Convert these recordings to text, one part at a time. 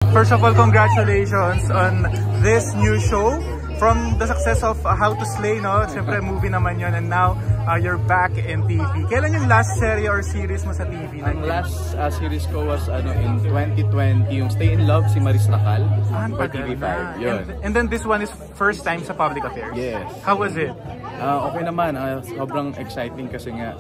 First of all, congratulations on this new show. From the success of How to Slay, no? Siyempre, movie naman yun. And now, you're back in TV. Kailan yung last series or series mo sa TV? Ang last series ko was in 2020, yung Stay in Love, si Maris Nakal. For TV5. Yun. And then this one is first time sa public affairs? Yes. How was it? Okay naman. Sobrang exciting kasi nga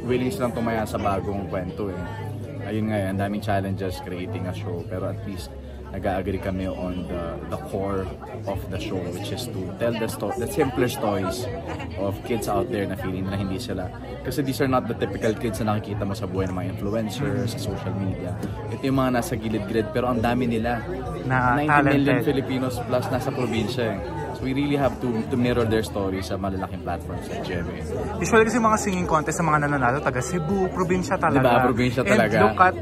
willing silang tumaya sa bagong kwento eh. Ayun nga, ang daming challenges creating a show. Pero at least, nag-agree kami on the core of the show, which is to tell the simpler stories of kids out there na feeling na hindi sila. Kasi these are not the typical kids na nakikita mo sa buhay ng mga influencers, sa social media. Ito yung mga nasa gilid-gilid, pero ang dami nila. Na 90 million Filipinos plus nasa probinsya eh. So we really have to mirror their stories sa malalaking platforms like GMA. Usually kasi mga singing contest sa mga nananalo, taga Cebu, probinsya talaga. Diba? Probinsya talaga. And look at,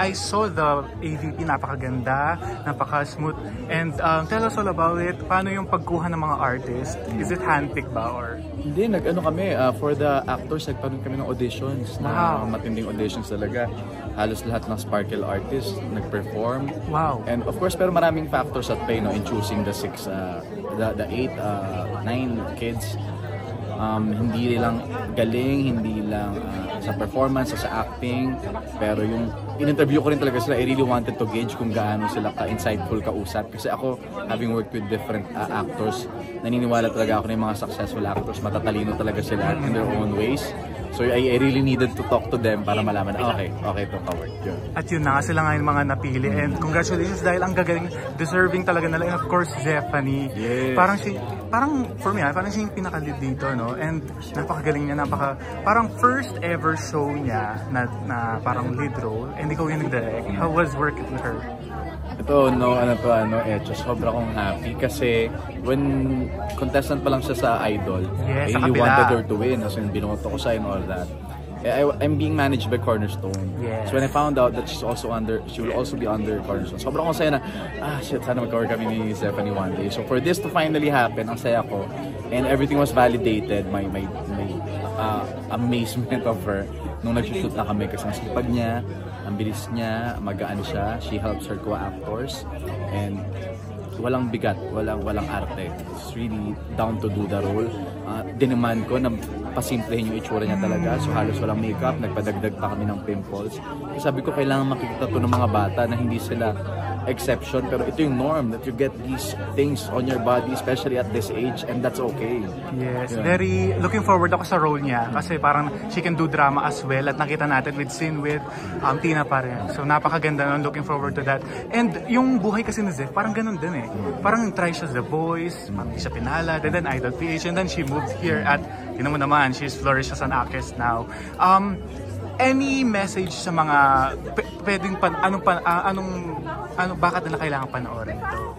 I saw the AVP, napakaganda, napaka-smooth. And tell us all about it. Paano yung pagkuha ng mga artists? Is it handpicked ba or? Hindi, nag-ano kami, for the actors, nagparoon kami ng auditions. Wow. Matinding auditions talaga. Halos lahat ng Sparkle artists nag-perform. Wow. And of course, pero maraming factors at play no, in choosing the 8, 9 kids. Hindi lang galing, hindi lang sa performance, sa acting, pero yung in-interview ko rin talaga sila, I really wanted to gauge kung gaano sila ka-insightful kausap. Kasi ako, having worked with different actors, naniniwala talaga ako na yung mga successful actors, matatalino talaga sila in their own ways. So I really needed to talk to them para malaman na okay ito ka-work. At yun na, sila nga yung mga napili. And congratulations dahil ang gagaling, deserving talaga nila. And of course, Zephanie. Yes. Parang for me, parang siya yung pinaka-lead dito, no? And napakagaling niya, parang first ever show niya na parang lead role. And ikaw yung nag-direct. How was working with her? Ito, sobra akong happy kasi when contestant pa lang siya sa Idol, yes, I really wanted her to win. So, binoto ko siya and all that. I'm being managed by Cornerstone. Yes. So when I found out that she will also be under Cornerstone, sobrang akong saya na, shit, sana mag-cover kami ni Zephanie one day. So for this to finally happen, ang saya ko, and everything was validated, my amazement of her, nung nag-shoot na kami kasi ang sipag niya, ang bilis niya, magaan siya, she helps her co-actors, and walang bigat, walang arte. It's really down to do the role. Dinaman ko na pasimplehin yung itsura niya talaga. So halos walang makeup, nagpadagdag pa kami ng pimples. So, sabi ko kailangan makikita to ng mga bata na hindi sila exception, pero ito yung norm that you get these things on your body, especially at this age, and that's okay. Yes, yeah. Very looking forward ako sa role niya kasi parang she can do drama as well at nakita natin with Sin with Tina pa rin. So napakaganda nun, looking forward to that. And yung buhay kasi ni Zeph, parang ganun din eh. Parang try siya The Voice, hindi siya pinala, and then Idol PH, and then she moved here at, yun mo naman, she's flourished as an actress now. Any message sa mga pwedeng bakit nila kailangan panoorin ito?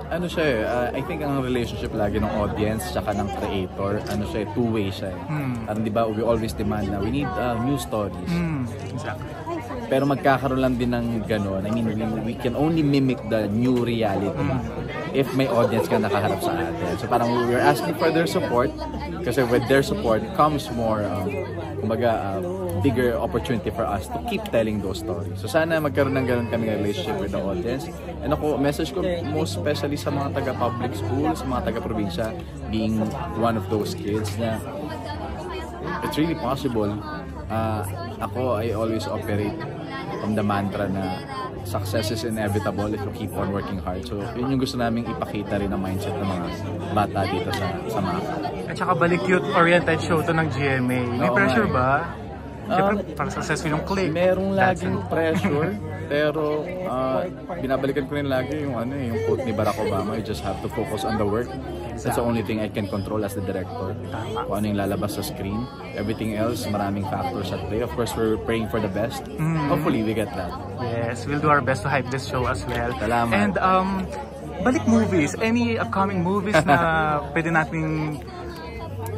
I think ang relationship lagi ng audience tsaka ng creator, two-way siya eh. Parang di ba, we always demand na we need new stories. Exactly. Pero magkakaroon lang din ng gano'n. I mean, we can only mimic the new reality if may audience ka nakaharap sa atin. So parang we're asking for their support kasi with their support comes more, bigger opportunity for us to keep telling those stories. So sana magkaroon ng gano'n kami relationship with the audience. And ako, message ko most especially sa mga taga-public schools, sa mga taga-probinsya, being one of those kids na it's really possible. I always operate from the mantra na success is inevitable if you keep on working hard. So, yun yung gusto naming ipakita rin ang mindset ng mga bata dito sa MACA. At saka balik youth-oriented show to ng GMA. May pressure ba? Siyempre, parang successful yung click. Merong laging pressure, pero binabalikan ko rin lagi yung quote ni Barack Obama, you just have to focus on the work. That's the only thing I can control as the director. Kung ano yung lalabas sa screen. Everything else, maraming factors at play. Of course, we're praying for the best. Hopefully, we get that. Yes, we'll do our best to hype this show as well. Salamat. And balik movies. Any upcoming movies na pwede nating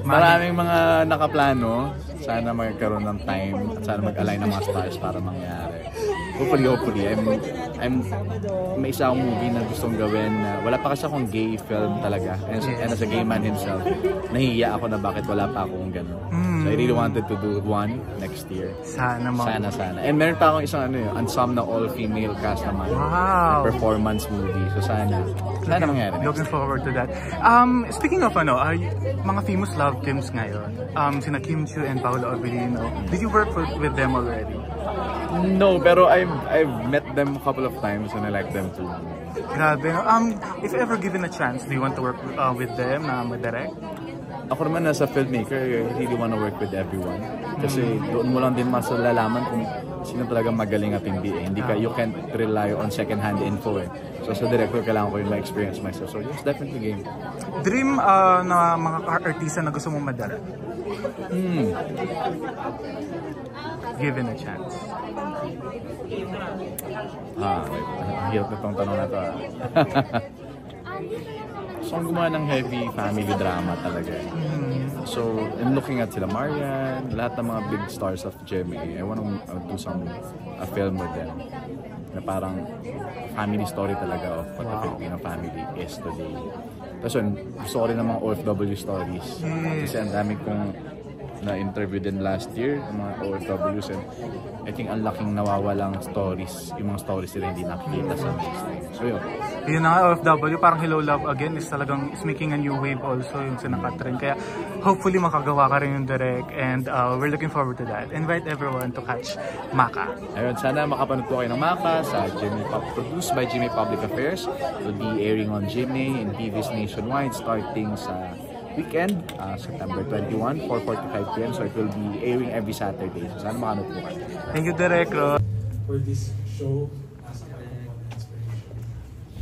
maraming mga nakaplano. Sana magkaroon ng time at sana mag-align ng mga stars para mangyari. hopefully, may isa akong movie na gustong gawin na wala pa kasi akong gay film talaga. And as a gay man himself, nahihiya ako na bakit wala pa akong gano'n. So I really wanted to do one next year. Sana. And meron pa akong isang ensemble na all-female cast naman. Wow! Performance movie. So sana mangyari. Looking forward to that. Speaking of mga famous love teams ngayon, sina Kim Chiu and Paolo Avellino, did you work with them already? No, pero I've met them a couple of times and I like them too. Grabe. If ever given a chance, do you want to work with them na madirect? Ako naman as a filmmaker, I really want to work with everyone. Kasi doon mo lang din masalalaman kung sino talaga magaling at hindi. You can't rely on second-hand info eh. So sa director, kailangan ko yung ma-experience myself. So yes, definitely game. Dream na mga artista na gusto mong madirect? Given a chance. Ang hirap na itong tanong na ito. So, ang gumawa ng heavy family drama talaga. So, in looking at sila Marian, lahat ng mga big stars of GMA, I want to do a film with them. Na parang family story talaga of what the Filipino family is today. Tapos yun, gusto ko rin ng mga OFW stories. Kasi ang dami kong na-interview din last year, yung mga OFWs, and I think ang laking nawawalang stories, yung mga stories nila hindi nakikita sa mainstream. So yun. Yun na OFW, parang Hello Love Again is making a new wave also yung sina Catherine. Kaya hopefully makagawa ka rin yung direct, and we're looking forward to that. Invite everyone to catch Maka. Ayun, sana makapanood po kayo ng Maka sa GMA, produced by GMA Public Affairs. It will be airing on GMA and TVs nationwide starting sa weekend, September 21, 4:45 p.m. So it will be airing every Saturday. So sana makanood po kayo. Thank you, Direk. For this show,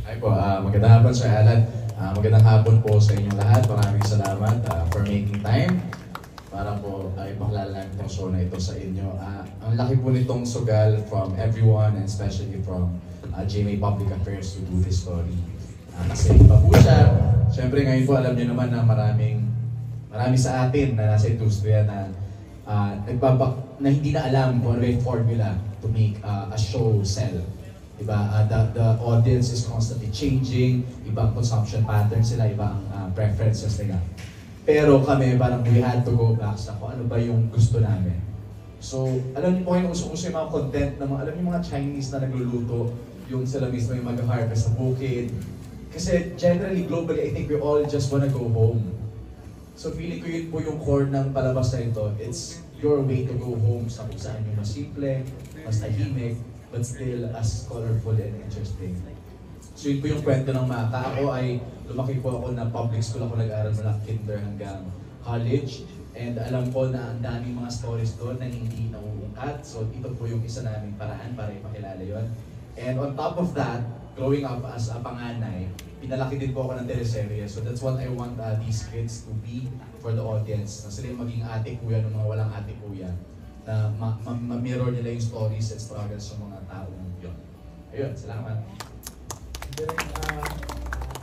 Hi po, magandang hapon Sir Alan. Magandang hapon po sa inyong lahat. Maraming salamat for making time para po ipakilala namin itong show na ito sa inyo. Ang laki po nitong sugal from everyone and especially from GMA Public Affairs to do this story. Kasi iba po siya. Siyempre ngayon po alam niyo naman na marami sa atin na nasa industriya na hindi na alam kung ano yung formula to make a show sell. Diba? The audience is constantly changing, ibang consumption patterns sila, ibang preferences nila. Pero kami parang we had to go back sa kung ano ba yung gusto namin. So, alam niyo po yung uso-uso yung mga content na alam niyo mga Chinese na nagluluto, yung sila mismo yung mag-harvest sa bukid. Kasi generally, globally, I think we all just wanna go home. So feeling ko yun po yung core ng palabas na ito. It's your way to go home sa kung saan yung mas simple, mas tahimik, but still as colorful and interesting. So yun po yung kwento ng Maka. Lumaki po ako na public school ako nag-aaral mula kinder hanggang college. And alam ko na ang daming mga stories doon na hindi nauungkat. So ito po yung isa naming paraan para ipakilala yon. And on top of that, growing up as a panganay, pinalaki din po ako ng teleserye. So that's what I want these kids to be for the audience. Na sila yung maging ate kuya ng mga walang ate kuya. Na ma-mirror nila yung stories and struggles ng mga taong yun. Ayun, salamat.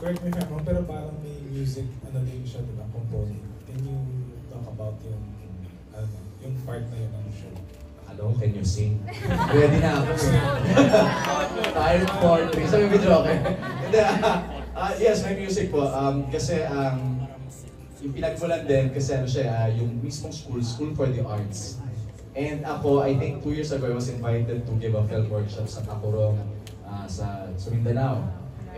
correct me if I'm wrong, pero parang may music, din siya, diba? Composing. Can you talk about yung part na yun ng show? Hello, can you sing? Ready na ako. Tired poetry. Sabi video, okay? Yes, may music po. Kasi yung pinagmulan din, kasi siya, yung mismong school for the arts. And ako, I think 2 years ago, I was invited to give a film workshop sa Tacorong, sa Mindanao.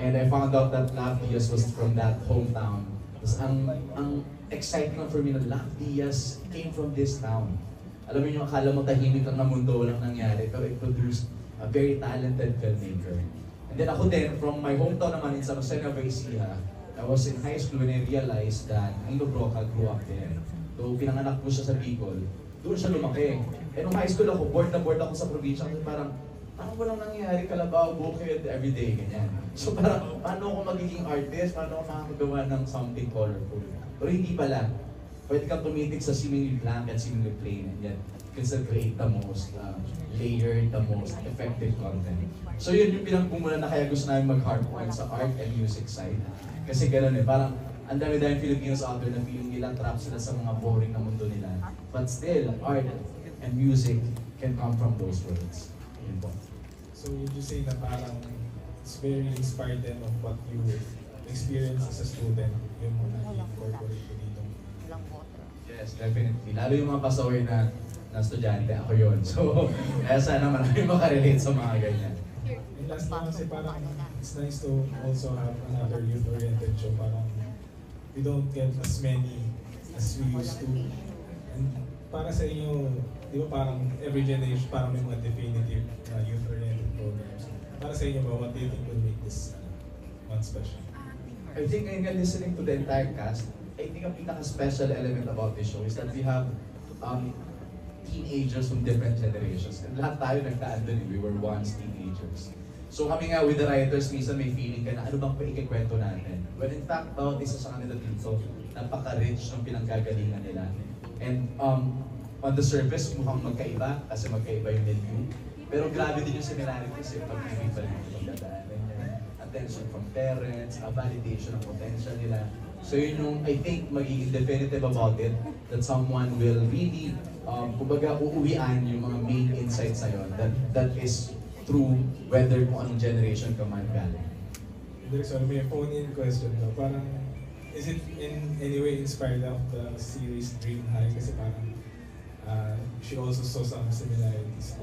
And I found out that Lav Diaz was from that hometown. Tapos ang exciting for me na Lav Diaz came from this town. Alam mo yung akala mo tahimik lang na mundo, walang nangyari, pero it produced a very talented filmmaker. And then ako din, from my hometown naman in San Jose Nueva Ecija, I was in high school when I realized that Nilo Broca grew up there. So pinanganak po siya sa Bicol, doon siya lumaki. And nung high school ako, bored ako sa probinsya, kasi parang walang nangyayari, Kalabaw, Bukid, everyday, ganyan. So parang, paano ako magiging artist? Paano ako makakagawa ng something colorful? Pero hindi pala. Pwede kang tumitig sa seemingly blank and seemingly plain, and yet you can still create the most layered, the most effective content. So yun yung pinagpumulan na kaya gusto namin mag-hard point sa art and music side. Kasi gano'n parang ang dami-dami Filipinos out there na feeling nila trap sila sa mga boring na mundo nila. But still, art and music can come from those worlds. Yun po. So would you say na parang it's very inspired then of what you experience as a student, yung mga incorporate ko dito? Yes, definitely. Lalo yung mga pasaway na estudyante, ako yun. So, kaya sana marami makarelate sa mga ganyan. And last na kasi parang it's nice to also have another youth-oriented show. Parang we don't get as many as we used to. And para sa inyo, di ba parang every generation parang may mga definitive youth-oriented programs. Para sa inyo ba, what do you think will make this one special? I think listening to the entire cast, I think ang pinaka-special element about this show is that we have teenagers from different generations. And lahat tayo nagtaan dun, we were once teenagers. So kami nga with the writers, minsan may feeling ka na ano bang paikikwento natin? Well, in fact, bawat isa sa kanila dito, napaka-rich ng pinanggagalingan nila. And on the surface, mukhang magkaiba kasi magkaiba yung review. Pero grabe din yung similarities eh, pag-ibig pa rin yung pagdadaanan niya. Attention from parents, validation ng potential nila. So yun yung, I think, magiging definitive about it, that someone will really, kumbaga, uuwian yung mga main insights na yun, that is true whether kung anong generation ka man galing. Sorry, may phone-in question daw. Parang, is it in any way inspired of the series Dream High? Kasi parang, she also saw some similarities.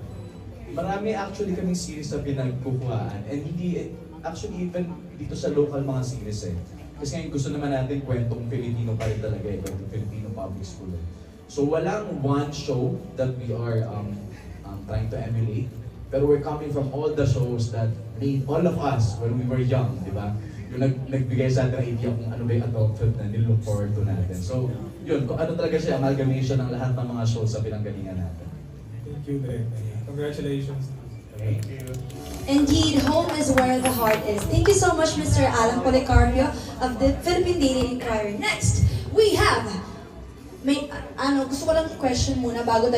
Marami actually kaming series na pinagkukuhaan, and hindi, actually even dito sa local mga series eh. Kasi ngayon gusto naman natin kwentong Filipino pa rin talaga eh, kwentong Filipino public school eh. So walang one show that we are trying to emulate, pero we're coming from all the shows that made all of us when we were young, di ba? Yung nagbigay sa atin ang idea kung ano ba yung adulthood na nilook forward to natin. So yun, kung ano talaga siya, amalgamation ng lahat ng mga shows sa pinanggalingan natin. Thank you, Direk. Congratulations. Thank you. Indeed, home is where the heart is. Thank you so much, Mr. Alan Policarpio of the Philippine Daily Inquirer. Next, we have, gusto ko lang question muna bago tayo